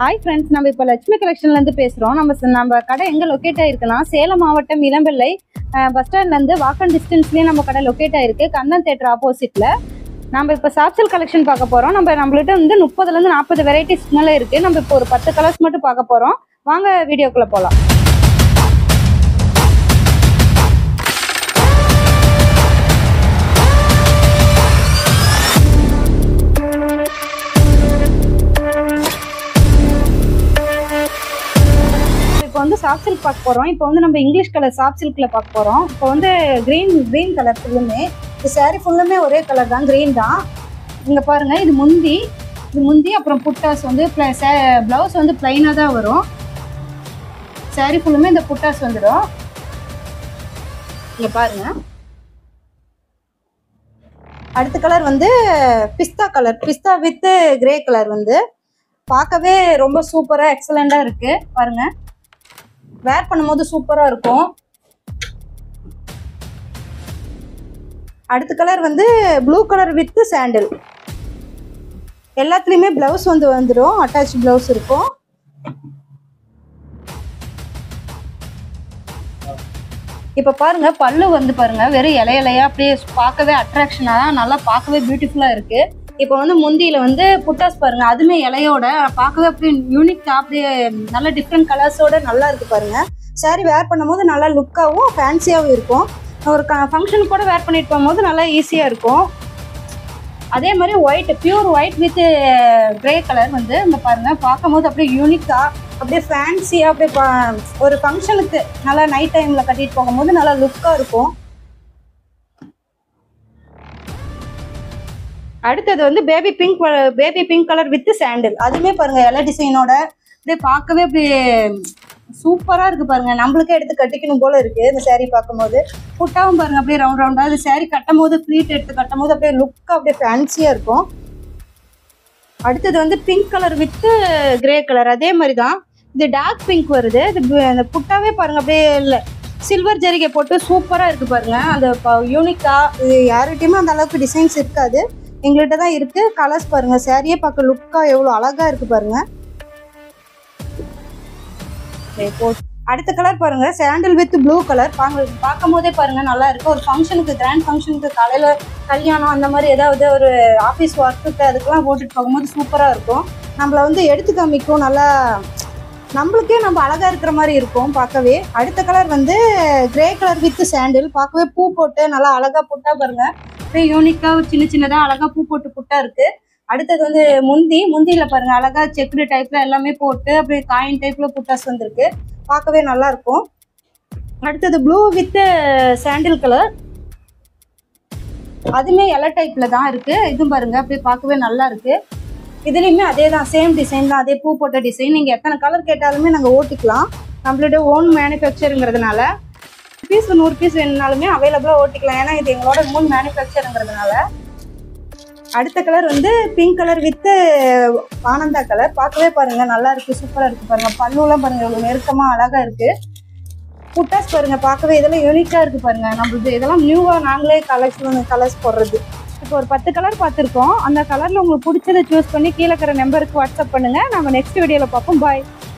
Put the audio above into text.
Hi friends, நம்ம இப்போ லட்சுமி கலெக்ஷன்லேருந்து பேசுகிறோம். நம்ம கடை எங்கே லொக்கேட் ஆகிருக்குன்னா, சேலம் மாவட்டம் இளம்பிள்ளை பஸ் ஸ்டாண்ட்லேருந்து வாக்கன் டிஸ்டன்ஸ்லேயே நம்ம கடை லொக்கேட் ஆகிருக்கு. கந்தன் தேட்டர் ஆப்போசிட்டில். நம்ம இப்போ சாப்சல் கலெக்ஷன் பார்க்க போகிறோம். நம்மள்கிட்ட வந்து 30லேருந்து 40 வெரைட்டிஸ் மேலே இருக்குது. நம்ம இப்போ ஒரு 10 கலர்ஸ் மட்டும் பார்க்க போகிறோம். வாங்க வீடியோக்குள்ளே போகலாம். இப்போ வந்து சாஃப்ட் சில்க் பார்க்க போகிறோம். இப்போ வந்து நம்ம இங்கிலீஷ் கலர் சாஃப்ட் சில்கில் பார்க்க போகிறோம். இப்போ வந்து க்ரீன் கலர் ஃபுல்லுமே, இந்த சாரீ ஃபுல்லுமே ஒரே கலர் தான், க்ரீன் தான். இங்கே பாருங்கள், இது முந்தி அப்புறம் புட்டாஸ் வந்து ப்ளவுஸ் வந்து ப்ளைனாக தான் வரும். சாரீ ஃபுல்லுமே இந்த புட்டாஸ் வந்துடும். இங்கே பாருங்கள். அடுத்த கலர் வந்து pista colour, pista with grey colour வந்து பார்க்கவே ரொம்ப சூப்பராக எக்ஸலண்டாக இருக்குது. பாருங்கள், வேர் பண்ணும்போது சூப்பராக இருக்கும். அடுத்த கலர் வந்து ப்ளூ கலர் வித் சாண்டில். எல்லாத்துலேயுமே ப்ளவுஸ் வந்துடும், அட்டாச் ப்ளவுஸ் இருக்கும். இப்போ பாருங்க, பல்லு வந்து பாருங்க வெறும் இலையா அப்படியே பார்க்கவே அட்ராக்ஷனாக நல்லா பார்க்கவே பியூட்டிஃபுல்லாக இருக்கு. இப்போ வந்து முந்தியில வந்து புட்டாஸ் பாருங்க, அதுமே இலையோட பார்க்கவே அப்படியே யூனிக்கா அப்படியே நல்ல டிஃப்ரெண்ட் கலர்ஸோட நல்லா இருக்கு பாருங்க. சாரி வேர் பண்ணும்போது நல்லா லுக்காகவும் ஃபேன்சியாகவும் இருக்கும். ஒரு ஃபங்க்ஷனுக்கு கூட வேர் பண்ணிட்டு போகும்போது நல்லா ஈஸியாக இருக்கும். அதே மாதிரி white, pure white with grey colour வந்து இங்கே பாருங்க, பார்க்கும்போது அப்படியே யூனிக்கா அப்படியே ஃபேன்சியாக அப்படியே ஒரு ஃபங்க்ஷனுக்கு நல்லா நைட் டைமில் கட்டிட்டு போகும்போது நல்லா லுக்காக இருக்கும். அடுத்தது வந்து பேபி பிங்க் கலர் வித் சாண்டில். அதுவுமே பாருங்க எல்லா டிசைனோட அப்படியே பார்க்கவே அப்படியே சூப்பராக இருக்குது பாருங்க. நம்மளுக்கே எடுத்து கட்டிக்கணும் போல இருக்குது இந்த சாரீ பார்க்கும்போது. புட்டாவும் பாருங்க அப்படியே ரவுண்டாக. அது சாரீ கட்டும் போது ஃப்ளீட் எடுத்து கட்டும் போது அப்படியே லுக்காக அப்படியே ஃபேன்சியாக இருக்கும். அடுத்தது வந்து pink colour with grey colour. அதே மாதிரி தான், இது டார்க் பிங்க் வருது. இது அந்த புட்டாவே பாருங்க அப்படியே இல்லை சில்வர் ஜரிகை போட்டு சூப்பராக இருக்குது பாருங்க. அந்த யூனிக்காக இது யார்கிட்டையுமே அந்த அளவுக்கு டிசைன்ஸ் இருக்காது, எங்கள்கிட்ட தான் இருக்குது. கலர்ஸ் பாருங்கள், சாரியே பார்க்க லுக்காக எவ்வளோ அழகாக இருக்குது பாருங்கள். அடுத்த கலர் பாருங்கள், சாண்டில் வித் ப்ளூ கலர். பார்க்கும் போதே பாருங்கள் நல்லா இருக்குது. ஒரு ஃபங்க்ஷனுக்கு, கிராண்ட் ஃபங்க்ஷனுக்கு, காலையில் கல்யாணம் அந்த மாதிரி ஏதாவது ஒரு ஆஃபீஸ் ஒர்க்குக்கு அதுக்கெலாம் போட்டுட்டு போகும்போது சூப்பராக இருக்கும். நம்மளை வந்து எடுத்து காமிக்கும், நல்லா நம்மளுக்கே நம்ம அழகாக இருக்கிற மாதிரி இருக்கும் பார்க்கவே. அடுத்த கலர் வந்து கிரே கலர் வித் சாண்டில். பார்க்கவே பூ போட்டு நல்லா அழகாக புட்டா பாருங்கள், அப்படியே யூனிக்காக சின்னதாக அழகாக பூ போட்டு புட்டா இருக்குது. அடுத்தது வந்து முந்தியில் பாருங்கள் அழகாக செக்குடு டைப்பில் எல்லாமே போட்டு அப்படியே காயின் டைப்பில் புட்டாஸ் வந்திருக்கு, பார்க்கவே நல்லா இருக்கும். அடுத்தது ப்ளூ வித் சாண்டில் கலர். அதுவுமே எல்லோ டைப்பில் தான் இருக்குது. இதுவும் பாருங்கள் அப்படியே பார்க்கவே நல்லா இருக்குது. இதுலேயுமே அதே தான், சேம் டிசைன் தான், அதே பூ போட்ட டிசைன். நீங்கள் எத்தனை கலர் கேட்டாலுமே நாங்கள் ஓட்டிக்கலாம். நம்மளோட ஓன் மேனுஃபேக்சருங்கிறதுனால பீஸ் 100 பீஸ் வேணுனாலுமே அவைலபிளாக ஓட்டிக்கலாம். ஏன்னா இது எங்களோட ஓன் மேனுஃபேக்சருங்கிறதுனால. அடுத்த கலர் வந்து pink colour with Ananda colour. பார்க்கவே பாருங்கள் நல்லா இருக்குது, சூப்பராக இருக்குது பாருங்கள். பல்லுலாம் பாருங்கள் இவ்வளோ நெருக்கமாக அழகாக இருக்குது. புட்டாஸ் பாருங்கள் பார்க்கவே இதெல்லாம் யூனிக்காக இருக்குது பாருங்கள். நம்மளுக்கு இதெல்லாம் நியூவாக நாங்களே கலர்ஸ் போடுறது. இப்போ ஒரு 10 கலர் பார்த்துருக்கோம். அந்த கலரில் உங்களுக்கு பிடிச்சதை சூஸ் பண்ணி கீழே இருக்கிற நம்பருக்கு வாட்ஸ்அப் பண்ணுங்கள். நம்ம நெக்ஸ்ட் வீடியோவில் பார்ப்போம். பாய்.